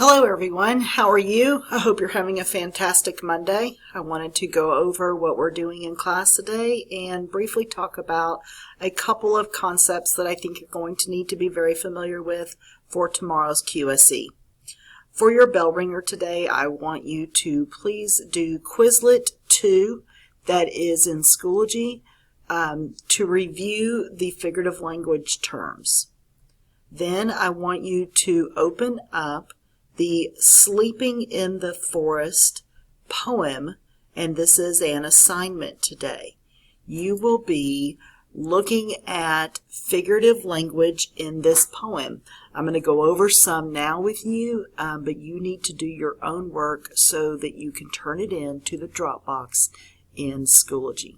Hello everyone, how are you? I hope you're having a fantastic Monday. I wanted to go over what we're doing in class today and briefly talk about a couple of concepts that I think you're going to need to be very familiar with for tomorrow's QSE. For your bell ringer today, I want you to please do Quizlet 2, that is in Schoology, to review the figurative language terms. Then I want you to open up the Sleeping in the Forest poem, and this is an assignment today. You will be looking at figurative language in this poem. I'm going to go over some now with you, but you need to do your own work so that you can turn it in to the Dropbox in Schoology.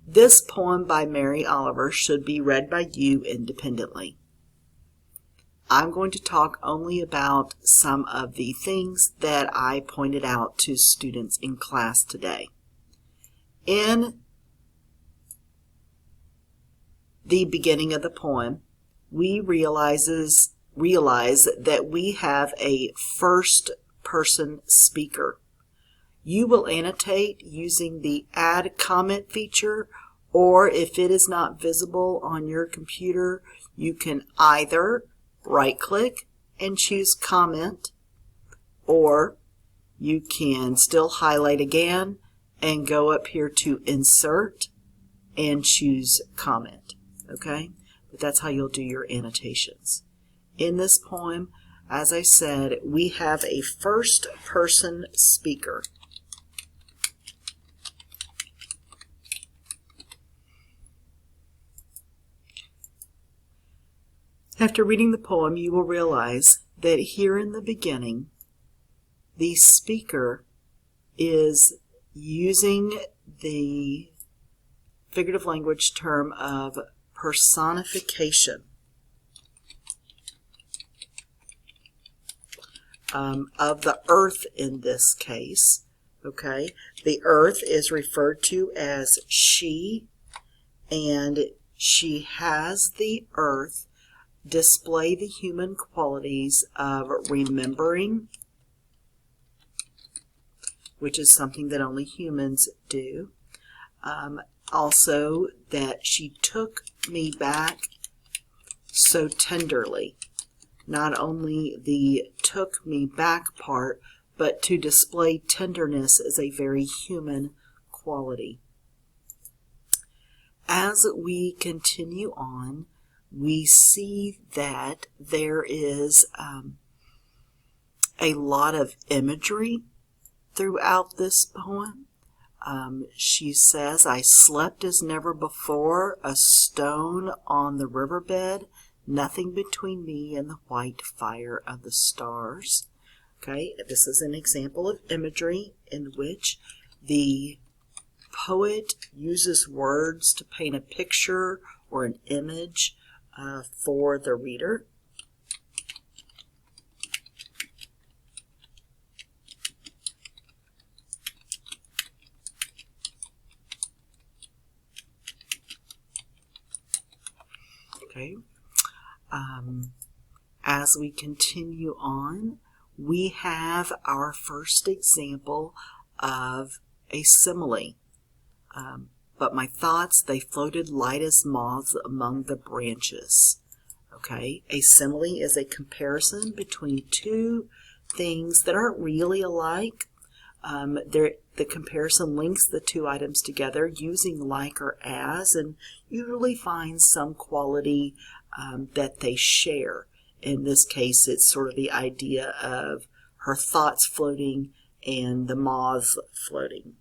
This poem by Mary Oliver should be read by you independently. I'm going to talk only about some of the things that I pointed out to students in class today. In the beginning of the poem, we realize that we have a first-person speaker. You will annotate using the Add Comment feature, or if it is not visible on your computer, you can either right-click and choose Comment, or you can still highlight again and go up here to Insert and choose Comment. Okay? But that's how you'll do your annotations. In this poem, as I said, we have a first-person speaker. After reading the poem, you will realize that here in the beginning, the speaker is using the figurative language term of personification of the earth in this case. Okay, the earth is referred to as she, and she has the earth display the human qualities of remembering, which is something that only humans do. Also, that she took me back so tenderly. Not only the took me back part, but to display tenderness is a very human quality. As we continue on, we see that there is a lot of imagery throughout this poem. She says, I slept as never before, a stone on the riverbed, nothing between me and the white fire of the stars. Okay, this is an example of imagery in which the poet uses words to paint a picture or an image for the reader. Okay. As we continue on, we have our first example of a simile. But my thoughts, they floated light as moths among the branches. Okay, a simile is a comparison between two things that aren't really alike. The comparison links the two items together using like or as, and usually finds some quality that they share. In this case, it's sort of the idea of her thoughts floating and the moths floating.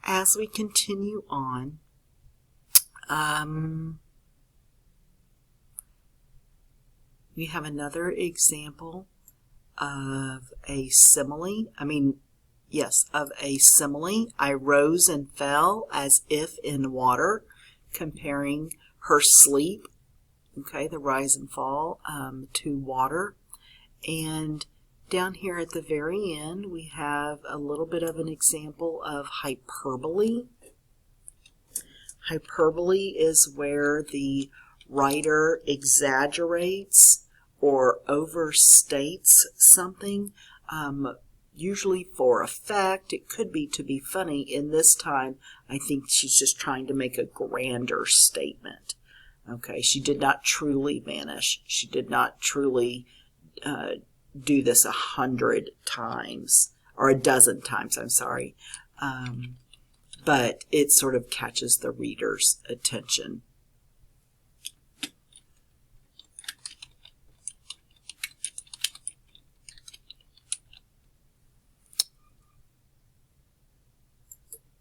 As we continue on, we have another example of a simile. Of a simile. I rose and fell as if in water, comparing her sleep, okay, the rise and fall, to water. And Down here at the very end, we have a little bit of an example of hyperbole. Hyperbole is where the writer exaggerates or overstates something, usually for effect. It could be to be funny. In this time, I think she's just trying to make a grander statement. Okay, she did not truly vanish. She did not truly do this 100 times, or a dozen times, I'm sorry. But it sort of catches the reader's attention.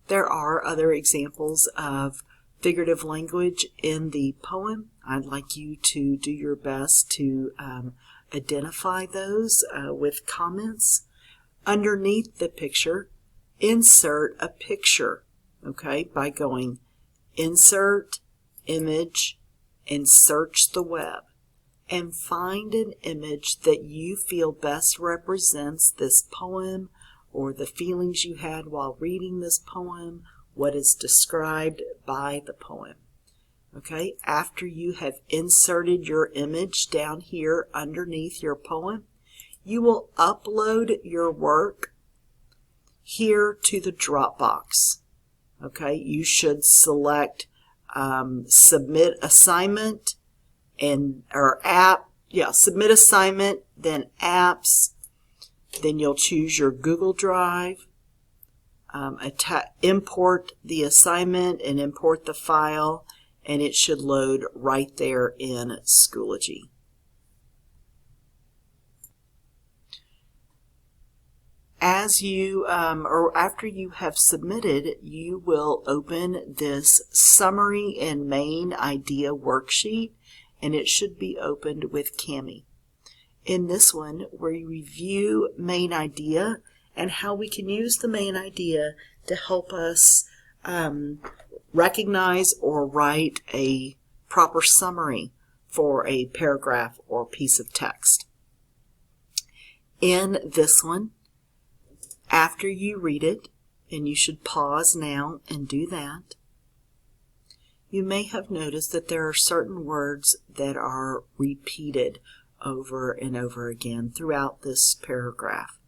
There are other examples of figurative language in the poem. I'd like you to do your best to identify those with comments. Underneath the picture, insert a picture, okay, by going Insert, Image, and search the web, and find an image that you feel best represents this poem or the feelings you had while reading this poem, what is described by the poem. Okay, after you have inserted your image down here underneath your poem, you will upload your work here to the Dropbox. Okay, you should select Submit Assignment Submit Assignment, then Apps, then you'll choose your Google Drive, import the assignment and import the file, and it should load right there in Schoology. As you, or after you have submitted, you will open this Summary and Main Idea worksheet, and it should be opened with Kami. In this one, we review main idea and how we can use the main idea to help us recognize or write a proper summary for a paragraph or piece of text. In this one, after you read it, and you should pause now and do that, you may have noticed that there are certain words that are repeated over and over again throughout this paragraph.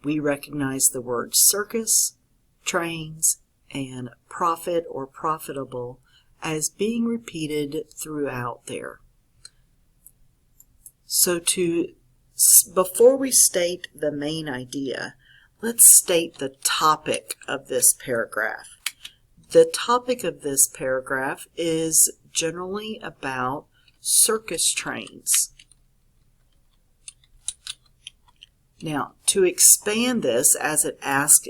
We recognize the words circus, trains, and profit or profitable as being repeated throughout there. So before we state the main idea, let's state the topic of this paragraph. The topic of this paragraph is generally about circus trains. Now, to expand this, as it asked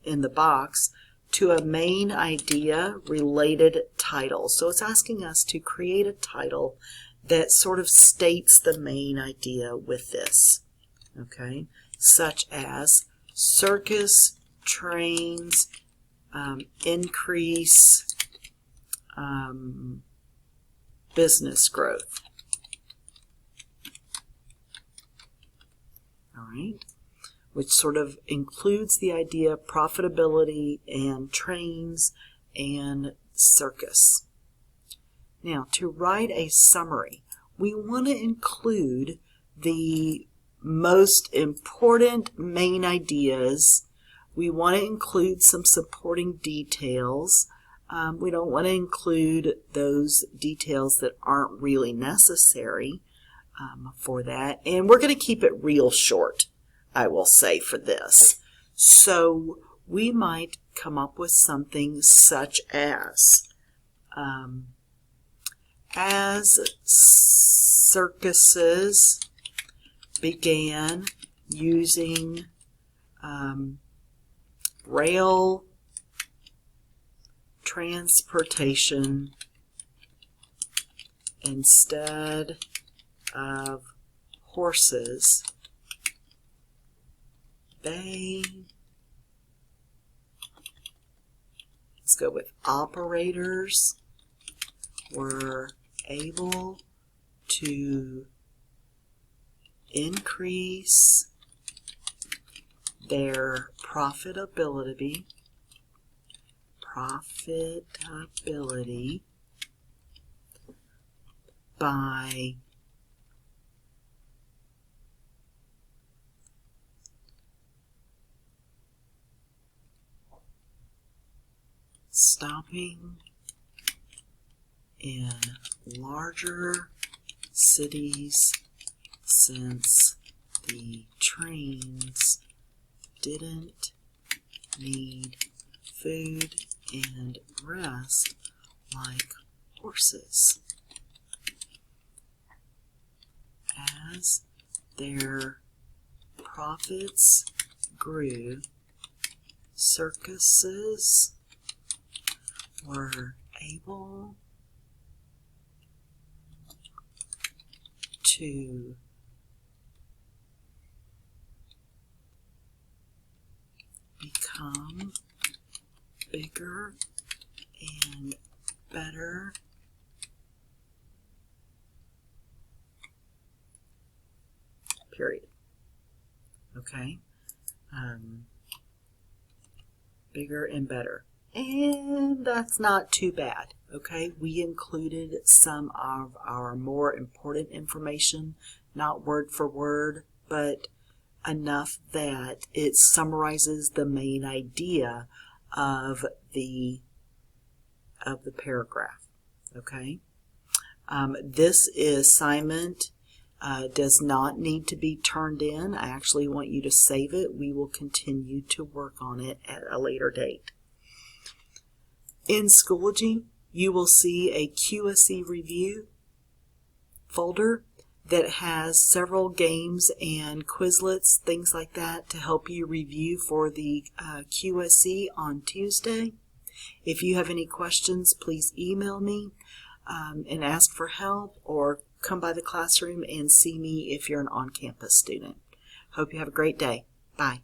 in the box, to a main idea related title. So it's asking us to create a title that sort of states the main idea with this, okay? Such as circus trains increase business growth. All right, which sort of includes the idea of profitability and trains and circus. Now, to write a summary, we want to include the most important main ideas. We want to include some supporting details. We don't want to include those details that aren't really necessary for that. And we're going to keep it real short, I will say, for this. So we might come up with something such as circuses began using rail transportation instead of horses, let's go with operators, were able to increase their profitability by stopping in larger cities since the trains didn't need food and rest like horses. As their profits grew, circuses were able to become bigger and better period. Okay, bigger and better, and that's not too bad. Okay, we included some of our more important information, not word for word, but enough that it summarizes the main idea of the paragraph. Okay, this assignment does not need to be turned in. I actually want you to save it. We will continue to work on it at a later date. In Schoology, you will see a QSE review folder that has several games and Quizlets, things like that, to help you review for the QSE on Tuesday. If you have any questions, please email me and ask for help, or come by the classroom and see me if you're an on-campus student. Hope you have a great day. Bye.